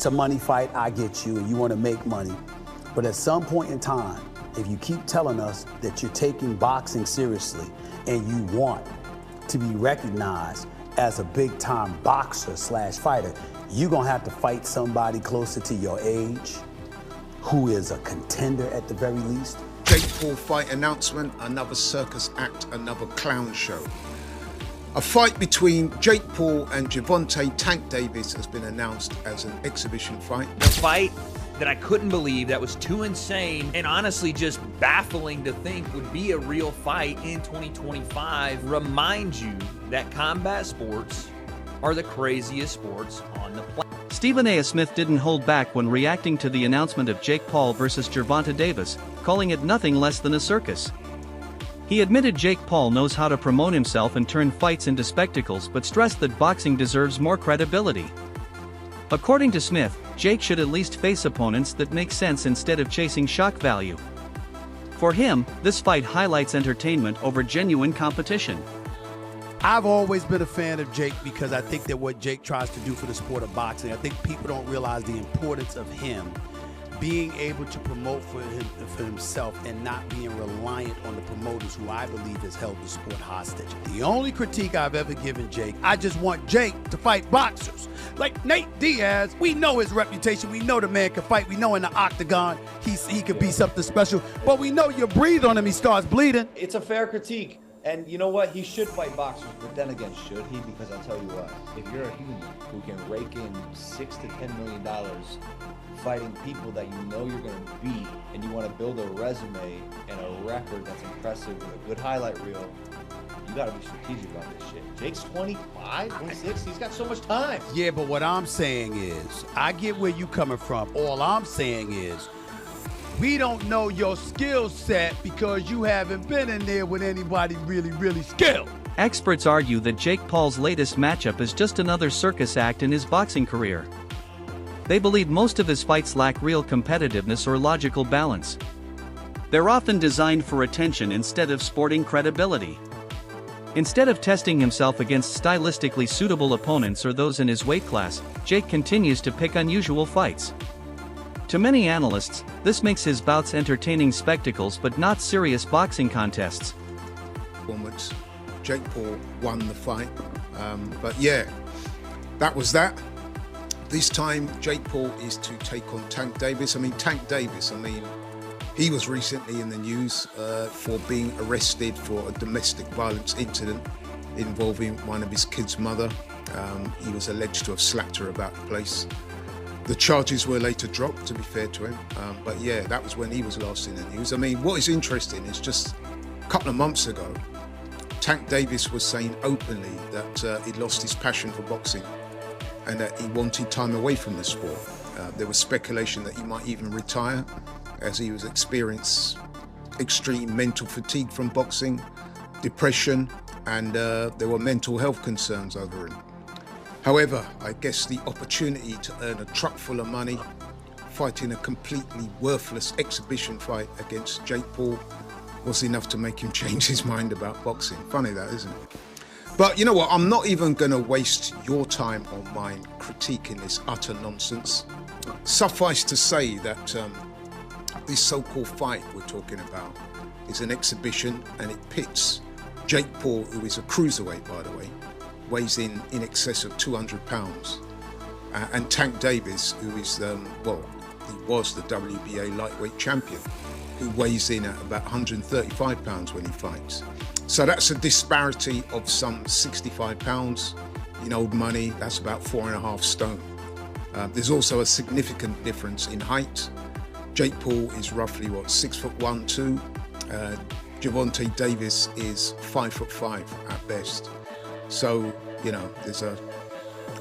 it's a money fight, I get you, and you want to make money. But at some point in time, if you keep telling us that you're taking boxing seriously and you want to be recognized as a big-time boxer / fighter, you're gonna have to fight somebody closer to your age, who is a contender at the very least. Jake Paul fight announcement, another circus act, another clown show. A fight between Jake Paul and Gervonta Tank Davis has been announced as an exhibition fight. A fight that I couldn't believe, that was too insane and honestly just baffling to think would be a real fight in 2025. Remind you that combat sports are the craziest sports on the planet. StephenASmith didn't hold back when reacting to the announcement of Jake Paul versus Gervonta Davis, calling it nothing less than a circus. He admitted Jake Paul knows how to promote himself and turn fights into spectacles, but stressed that boxing deserves more credibility. According to Smith, Jake should at least face opponents that make sense instead of chasing shock value. For him, this fight highlights entertainment over genuine competition. I've always been a fan of Jake because I think that what Jake tries to do for the sport of boxing, I think people don't realize the importance of him being able to promote for himself and not being reliant on the promoters who I believe has held the sport hostage. The only critique I've ever given Jake, I just want Jake to fight boxers. Like Nate Diaz, we know his reputation, we know the man can fight, we know in the octagon he could be something special, but we know you breathe on him, he starts bleeding. It's a fair critique. And you know what? He should fight boxers, but then again, should he? Because I'll tell you what, if you're a human who can rake in $6 to $10 million fighting people that you know you're going to beat, and you want to build a resume and a record that's impressive with a good highlight reel, you got to be strategic about this shit. Jake's 25, 26, he's got so much time. Yeah, but what I'm saying is, I get where you coming from. All I'm saying is, we don't know your skill set because you haven't been in there with anybody really skilled. Experts argue that Jake Paul's latest matchup is just another circus act in his boxing career. They believe most of his fights lack real competitiveness or logical balance. They're often designed for attention instead of sporting credibility. Instead of testing himself against stylistically suitable opponents or those in his weight class, Jake continues to pick unusual fights. To many analysts, this makes his bouts entertaining spectacles but not serious boxing contests. Jake Paul won the fight, but yeah, that was that. This time, Jake Paul is to take on Tank Davis. Tank Davis, he was recently in the news for being arrested for a domestic violence incident involving one of his kids' mother. He was alleged to have slapped her about the place. The charges were later dropped, to be fair to him. But yeah, that was when he was last in the news. What is interesting is just a couple of months ago, Tank Davis was saying openly that he'd lost his passion for boxing and that he wanted time away from the sport. There was speculation that he might even retire as he was experiencing extreme mental fatigue from boxing, depression, and there were mental health concerns over him. However, I guess the opportunity to earn a truck full of money, fighting a completely worthless exhibition fight against Jake Paul, was enough to make him change his mind about boxing. Funny that, isn't it? But you know what, I'm not even going to waste your time or mine critiquing this utter nonsense. Suffice to say that this so-called fight we're talking about is an exhibition, and it pits Jake Paul, who is a cruiserweight, by the way, weighs in excess of 200 pounds, and Tank Davis, who is, he was the WBA lightweight champion, who weighs in at about 135 pounds when he fights. So that's a disparity of some 65 pounds. In old money, that's about 4.5 stone. There's also a significant difference in height. Jake Paul is roughly, 6'1", 2. Gervonta Davis is 5'5" at best. So, there's a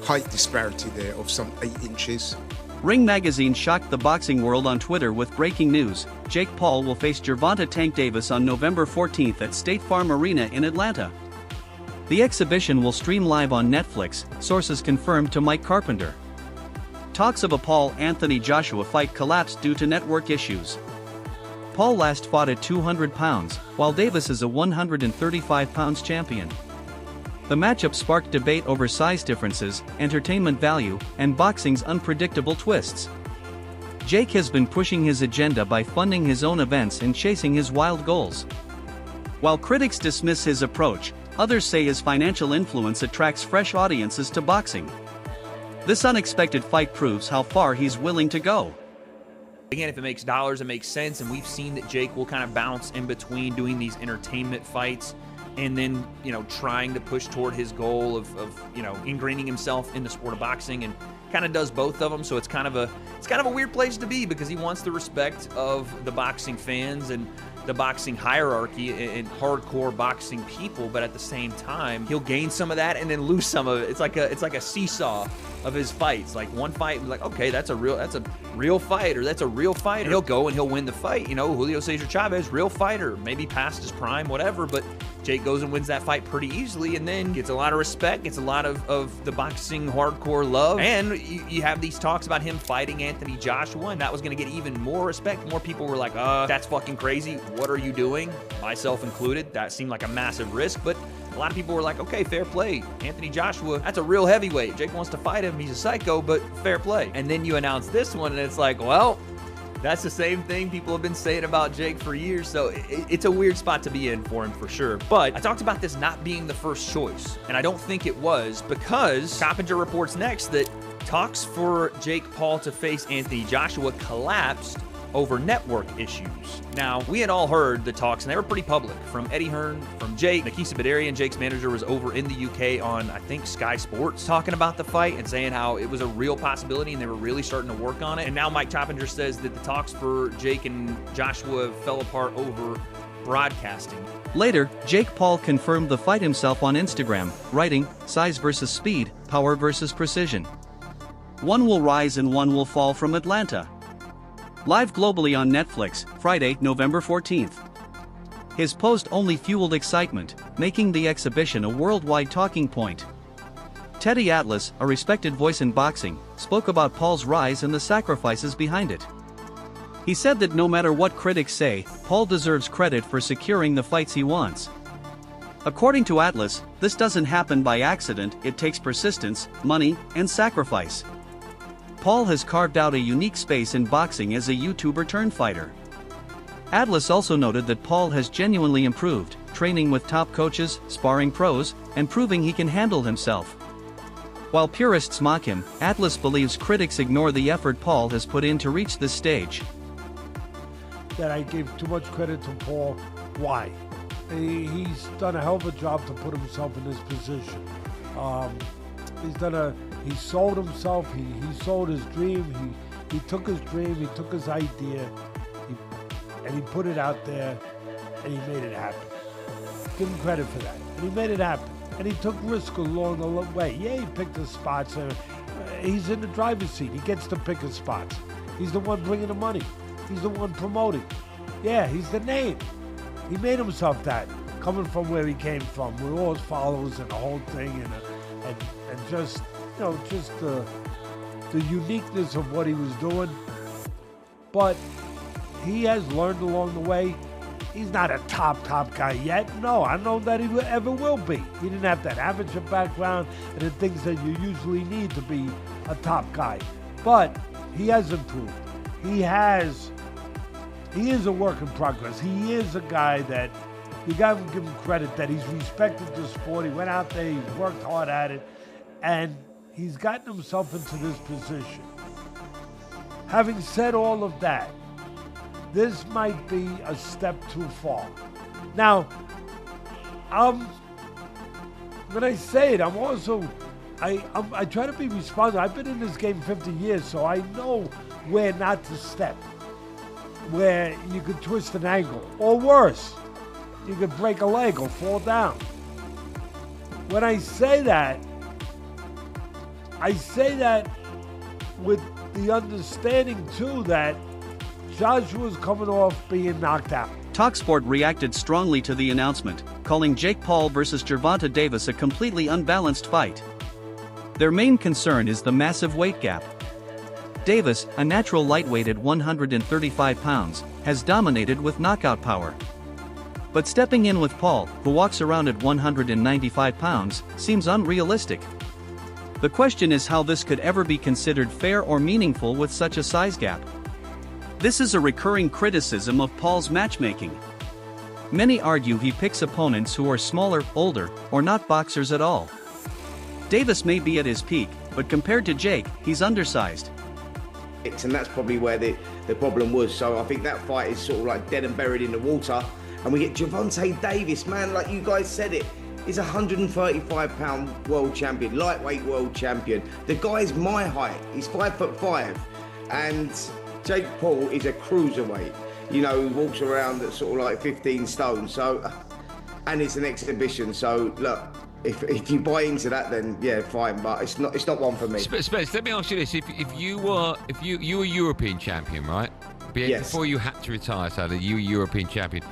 height disparity there of some 8 inches. Ring Magazine shocked the boxing world on Twitter with breaking news: Jake Paul will face Gervonta Tank Davis on November 14th at State Farm Arena in Atlanta. The exhibition will stream live on Netflix, sources confirmed to Mike Carpenter. Talks of a Paul-Anthony Joshua fight collapsed due to network issues. Paul last fought at 200 pounds, while Davis is a 135 pounds champion. The matchup sparked debate over size differences, entertainment value, and boxing's unpredictable twists. Jake has been pushing his agenda by funding his own events and chasing his wild goals. While critics dismiss his approach, others say his financial influence attracts fresh audiences to boxing. This unexpected fight proves how far he's willing to go. Again, if it makes dollars, it makes sense, and we've seen that Jake will kind of bounce in between doing these entertainment fights and then, trying to push toward his goal of ingraining himself in the sport of boxing, and kind of does both of them. So it's kind of a weird place to be, because he wants the respect of the boxing fans and the boxing hierarchy and hardcore boxing people, but at the same time, he'll gain some of that and then lose some of it. It's like a seesaw of his fights. Like one fight, like, okay, that's a real fight, or that's a real fighter. And he'll go and he'll win the fight. Julio Cesar Chavez, real fighter, maybe past his prime, whatever, but Jake goes and wins that fight pretty easily, and then gets a lot of respect, gets a lot of the boxing hardcore love. And you have these talks about him fighting Anthony Joshua, and that was going to get even more respect. More people were like, that's fucking crazy. What are you doing? Myself included. That seemed like a massive risk, but a lot of people were like, okay, fair play. Anthony Joshua, that's a real heavyweight. Jake wants to fight him. He's a psycho, but fair play. And then you announce this one, and it's like, well, that's the same thing people have been saying about Jake for years, so it's a weird spot to be in for him for sure. But I talked about this not being the first choice, and I don't think it was, because Coppinger reports next that talks for Jake Paul to face Anthony Joshua collapsed over network issues. Now, we had all heard the talks, and they were pretty public, from Eddie Hearn, from Jake. Nakisa Badarian, Jake's manager, was over in the UK on, I think, Sky Sports, talking about the fight and saying how it was a real possibility and they were really starting to work on it. And now Mike Coppinger says that the talks for Jake and Joshua fell apart over broadcasting. Later, Jake Paul confirmed the fight himself on Instagram, writing, "Size versus speed, power versus precision. One will rise and one will fall from Atlanta." Live globally on Netflix, Friday, November 14th. His post only fueled excitement, making the exhibition a worldwide talking point. Teddy Atlas, a respected voice in boxing, spoke about Paul's rise and the sacrifices behind it. He said that no matter what critics say, Paul deserves credit for securing the fights he wants. According to Atlas, this doesn't happen by accident, it takes persistence, money, and sacrifice. Paul has carved out a unique space in boxing as a YouTuber turned fighter. Atlas also noted that Paul has genuinely improved, training with top coaches, sparring pros, and proving he can handle himself. While purists mock him, Atlas believes critics ignore the effort Paul has put in to reach this stage. That I gave too much credit to Paul. Why? He's done a hell of a job to put himself in this position. He sold himself, he sold his dream, he took his dream, he took his idea, and he put it out there, and he made it happen. Give him credit for that. And he made it happen. And he took risk along the way. Yeah, he picked his spots. He's in the driver's seat. He gets to pick his spots. He's the one bringing the money. He's the one promoting. Yeah, he's the name. He made himself that, coming from where he came from, with all his followers and the whole thing, and just the uniqueness of what he was doing. But he has learned along the way. He's not a top guy yet. No, I don't know that he ever will be. He didn't have that amateur background and the things that you usually need to be a top guy. But he has improved. He is a work in progress. He is a guy that you got to give him credit that he's respected the sport. He went out there, he worked hard at it, and he's gotten himself into this position. Having said all of that, this might be a step too far. Now, when I say it, I'm also, I try to be responsible. I've been in this game 50 years, so I know where not to step, where you could twist an ankle, or worse, you could break a leg or fall down. When I say that with the understanding, too, that Joshua's coming off being knocked out. TalkSport reacted strongly to the announcement, calling Jake Paul versus Gervonta Davis a completely unbalanced fight. Their main concern is the massive weight gap. Davis, a natural lightweight at 135 pounds, has dominated with knockout power. But stepping in with Paul, who walks around at 195 pounds, seems unrealistic. The question is how this could ever be considered fair or meaningful with such a size gap. This is a recurring criticism of Paul's matchmaking. Many argue he picks opponents who are smaller, older, or not boxers at all. Davis may be at his peak, but compared to Jake, he's undersized. And that's probably where the problem was. So I think that fight is sort of like dead and buried in the water. And we get Gervonta Davis, man, like you guys said it. He's a 135-pound world champion, lightweight world champion. The guy's my height. He's 5'5", and Jake Paul is a cruiserweight. You know, he walks around at sort of like 15 stone. So, and it's an exhibition. So look, if you buy into that, then yeah, fine. But it's not one for me. Spence, let me ask you this: if you were European champion, right? Yes. Before you had to retire, so that you were European champion.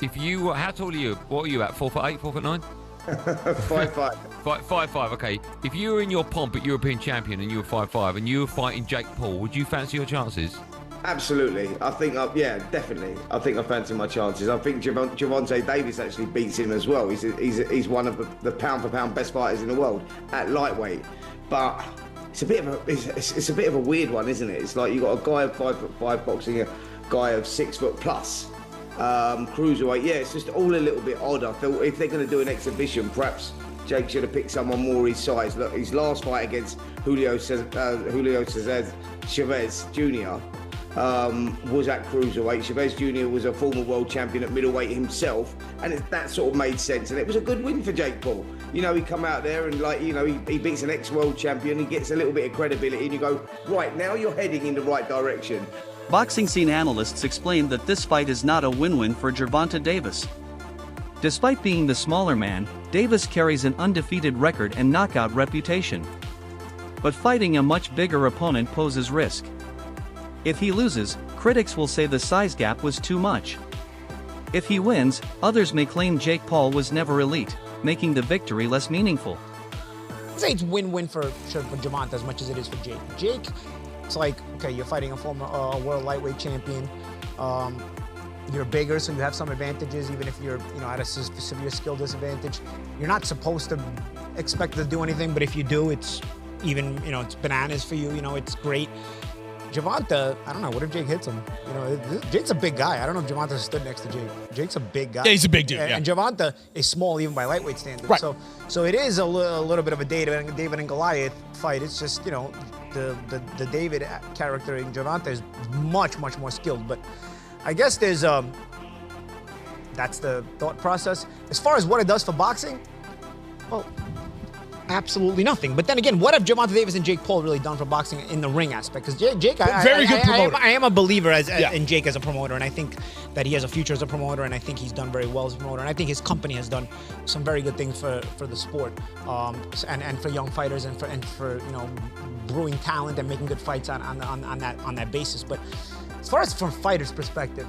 If you were, how tall are you? What are you at? 4'8", 4'9"? 5'5". 5'5". Okay. If you were in your pomp at European champion and you were 5'5" and you were fighting Jake Paul, would you fancy your chances? Absolutely. I think, yeah, definitely. I think I fancy my chances. I think Gervonta Davis actually beats him as well. He's one of the pound-for-pound best fighters in the world at lightweight. But it's a bit of a weird one, isn't it? It's like you got a guy of 5'5" boxing a guy of 6 foot plus. Cruiserweight, yeah, it's just all a little bit odd. I feel if they're going to do an exhibition, perhaps Jake should have picked someone more his size. Look, his last fight against Julio Cesar Chavez Jr. Was at cruiserweight. Chavez Jr. was a former world champion at middleweight himself, and that sort of made sense. And it was a good win for Jake Paul. You know, he come out there and he beats an ex-world champion. He gets a little bit of credibility, and you go, right, now you're heading in the right direction. Boxing scene analysts explain that this fight is not a win-win for Gervonta Davis. Despite being the smaller man, Davis carries an undefeated record and knockout reputation. But fighting a much bigger opponent poses risk. If he loses, critics will say the size gap was too much. If he wins, others may claim Jake Paul was never elite, making the victory less meaningful. I'd say it's win-win for Gervonta as much as it is for Jake. Jake, it's like, okay, you're fighting a former world lightweight champion. You're bigger, so you have some advantages, even if you're, at a severe skill disadvantage. You're not supposed to expect to do anything, but if you do, it's even, it's bananas for you. It's great. Gervonta, I don't know, what if Jake hits him? Jake's a big guy. I don't know if Gervonta stood next to Jake. Jake's a big guy. Yeah, he's a big dude, yeah. And Gervonta is small even by lightweight standards. Right. So it is a little bit of a David and Goliath fight. It's just, the David character in Gervonta is much, much more skilled. But I guess there's, that's the thought process. As far as what it does for boxing, well, absolutely nothing. But then again, what have Gervonta Davis and Jake Paul really done for boxing in the ring aspect? Because Jake, very good promoter. I am a believer in Jake as a promoter, and I think that he has a future as a promoter, and I think he's done very well as a promoter, and I think his company has done some very good things for the sport, and for young fighters, and for brewing talent and making good fights on that basis. But as far as from fighters' perspective,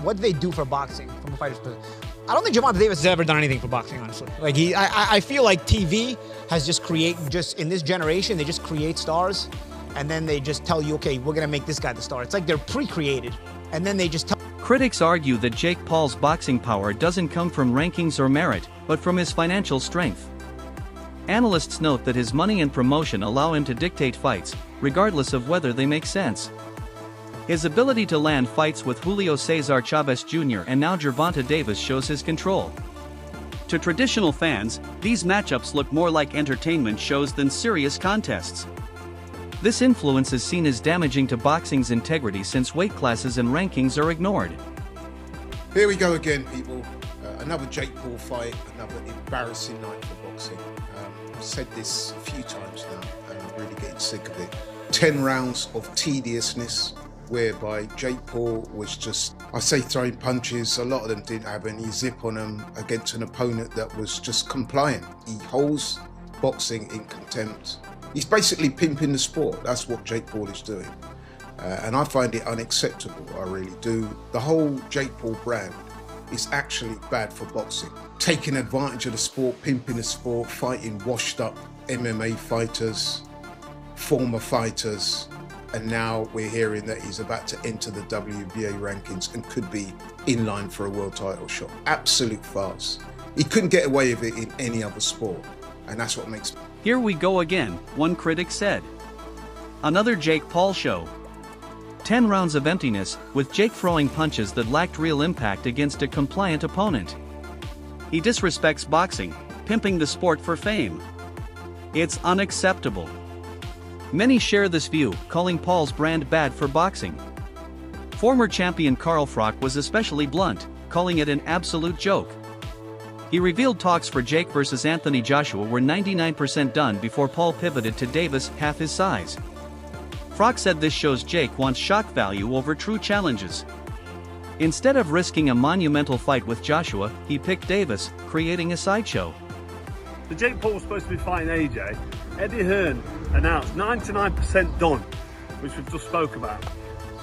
what they do for boxing from a fighter's perspective, I don't think Gervonta Davis has ever done anything for boxing, honestly. Like I feel like TV has just in this generation, they just create stars, and then they just tell you, okay, we're gonna make this guy the star. It's like they're pre-created, and then they just tell. Critics argue that Jake Paul's boxing power doesn't come from rankings or merit, but from his financial strength. Analysts note that his money and promotion allow him to dictate fights, regardless of whether they make sense. His ability to land fights with Julio Cesar Chavez Jr. and now Gervonta Davis shows his control. To traditional fans, these matchups look more like entertainment shows than serious contests. This influence is seen as damaging to boxing's integrity since weight classes and rankings are ignored. Here we go again, people. Another Jake Paul fight, another embarrassing night for boxing. I've said this a few times now, and I'm really getting sick of it. 10 rounds of tediousness, whereby Jake Paul was just, I say throwing punches, a lot of them didn't have any zip on them against an opponent that was just compliant. He holds boxing in contempt. He's basically pimping the sport. That's what Jake Paul is doing. And I find it unacceptable, I really do. The whole Jake Paul brand is actually bad for boxing. Taking advantage of the sport, pimping the sport, fighting washed up MMA fighters, former fighters, and now we're hearing that he's about to enter the WBA rankings and could be in line for a world title shot. Absolute farce. He couldn't get away with it in any other sport, and that's what makes. Here we go again, one critic said. Another Jake Paul show. 10 rounds of emptiness, with Jake throwing punches that lacked real impact against a compliant opponent. He disrespects boxing, pimping the sport for fame. It's unacceptable. Many share this view, calling Paul's brand bad for boxing. Former champion Carl Froch was especially blunt, calling it an absolute joke. He revealed talks for Jake versus Anthony Joshua were 99% done before Paul pivoted to Davis, half his size. Froch said this shows Jake wants shock value over true challenges. Instead of risking a monumental fight with Joshua, he picked Davis, creating a sideshow. The Jake Paul was supposed to be fighting AJ. Eddie Hearn announced 99% done, which we've just spoke about.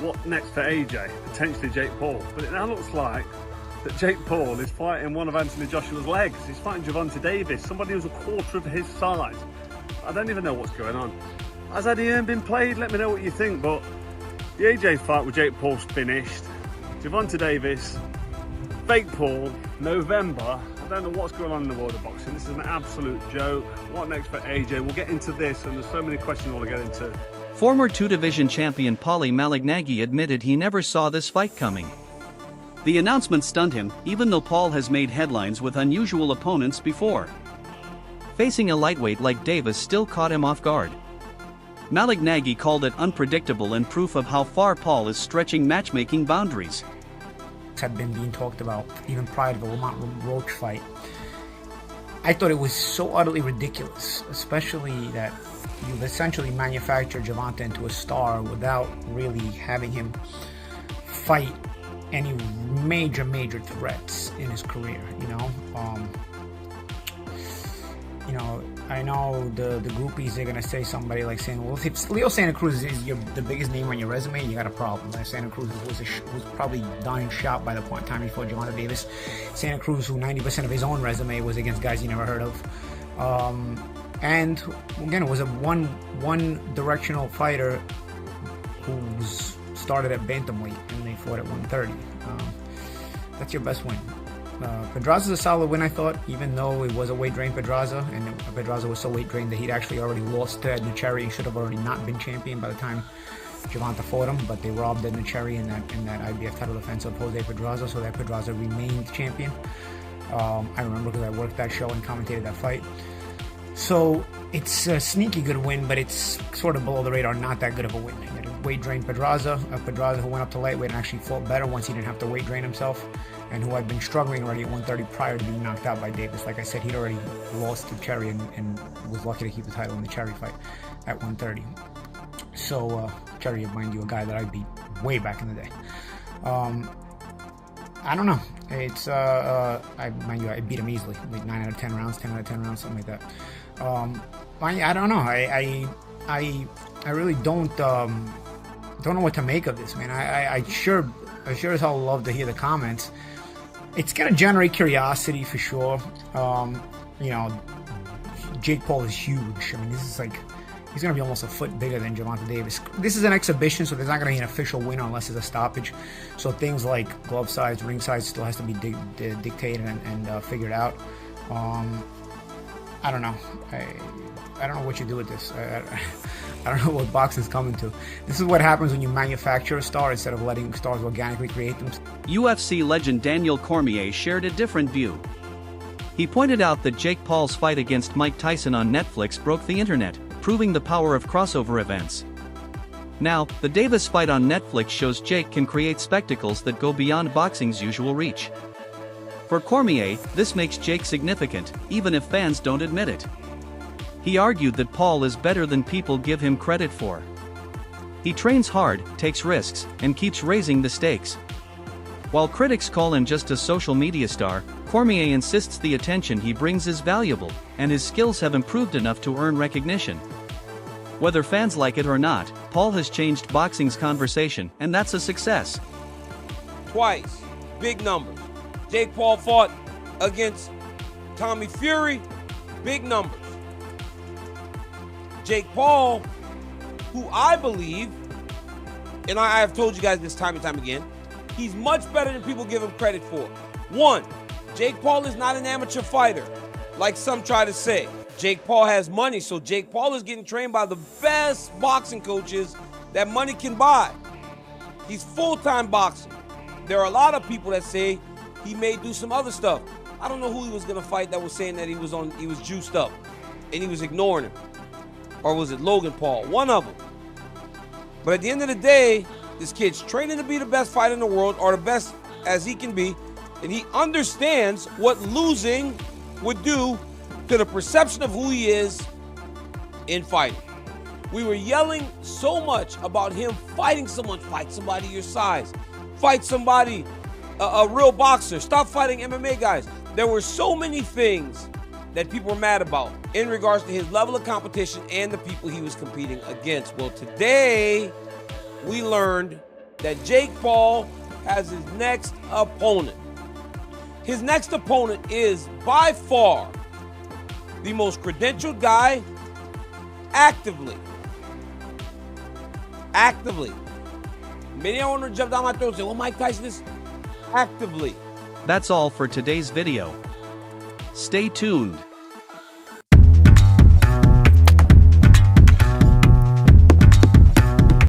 What next for AJ? Potentially Jake Paul. But it now looks like that Jake Paul is fighting one of Anthony Joshua's legs. He's fighting Gervonta Davis, somebody who's a quarter of his size. I don't even know what's going on. Has Eddie Hearn been played? Let me know what you think, but the AJ fight with Jake Paul's finished. Gervonta Davis, fake Paul, November. I don't know what's going on in the world of boxing. This is an absolute joke. What next for AJ? We'll get into this, and there's so many questions I want to get into. Former two-division champion Paulie Malignaggi admitted he never saw this fight coming. The announcement stunned him, even though Paul has made headlines with unusual opponents before. Facing a lightweight like Davis still caught him off guard. Malignaggi called it unpredictable and proof of how far Paul is stretching matchmaking boundaries. Had been being talked about even prior to the Lamont Roach fight. I thought it was so utterly ridiculous, especially that you've essentially manufactured Gervonta into a star without really having him fight any major threats in his career. I know the groupies, they're gonna say somebody like saying, well, if Leo Santa Cruz is the biggest name on your resume, you got a problem. Santa Cruz was probably dying shot by the point in time before Gervonta Davis. Santa Cruz, who 90% of his own resume was against guys you never heard of. And again, it was a one-directional fighter who started at bantamweight and they fought at 130. That's your best win. Pedraza's a solid win, I thought, even though it was a weight drain Pedraza, and Pedraza was so weight drained that he'd actually already lost to Edna Cherry. He should have already not been champion by the time Gervonta fought him, but they robbed Edna Cherry in that IBF title defense of Jose Pedraza, so that Pedraza remained champion. I remember because I worked that show and commentated that fight. So it's a sneaky good win, but it's sort of below the radar, not that good of a win. He had a weight drain Pedraza, who went up to lightweight and actually fought better once he didn't have to weight drain himself, and who had been struggling already at 130 prior to being knocked out by Davis. Like I said, he'd already lost to Cherry and was lucky to keep the title in the Cherry fight at 130. So Cherry, mind you, a guy that I beat way back in the day. I don't know. It's mind you, I beat him easily, like 9 out of 10 rounds, 10 out of 10 rounds, something like that. I don't know. I really don't know what to make of this, man. I sure as hell love to hear the comments. It's gonna generate curiosity for sure. Jake Paul is huge. I mean, this is like, he's gonna be almost a foot bigger than Gervonta Davis. This is an exhibition, so there's not gonna be an official winner unless it's a stoppage. So things like glove size, ring size still has to be dictated and figured out. I don't know. I don't know what you do with this. I don't know what boxing's coming to. This is what happens when you manufacture a star instead of letting stars organically create them. UFC legend Daniel Cormier shared a different view. He pointed out that Jake Paul's fight against Mike Tyson on Netflix broke the internet, proving the power of crossover events. Now, the Davis fight on Netflix shows Jake can create spectacles that go beyond boxing's usual reach. For Cormier, this makes Jake significant, even if fans don't admit it. He argued that Paul is better than people give him credit for. He trains hard, takes risks, and keeps raising the stakes. While critics call him just a social media star, Cormier insists the attention he brings is valuable, and his skills have improved enough to earn recognition. Whether fans like it or not, Paul has changed boxing's conversation, and that's a success. Twice, big numbers. Jake Paul fought against Tommy Fury, big numbers. Jake Paul, who I believe, and I have told you guys this time and time again, He's much better than people give him credit for. One, Jake Paul is not an amateur fighter, like some try to say. Jake Paul has money, so Jake Paul is getting trained by the best boxing coaches that money can buy. He's full-time boxing. There are a lot of people that say he may do some other stuff. I don't know who he was gonna fight that was saying that he was juiced up and he was ignoring him. Or was it Logan Paul? One of them. But at the end of the day, this kid's training to be the best fighter in the world, or the best as he can be, and he understands what losing would do to the perception of who he is in fighting. We were yelling so much about him fighting someone. Fight somebody your size. Fight somebody, a real boxer. Stop fighting MMA guys. There were so many things that people were mad about in regards to his level of competition and the people he was competing against. Well, today we learned that Jake Paul has his next opponent. His next opponent is by far the most credentialed guy actively. Many I want to jump down my throat and say, well, Mike Tyson is actively. That's all for today's video. Stay tuned.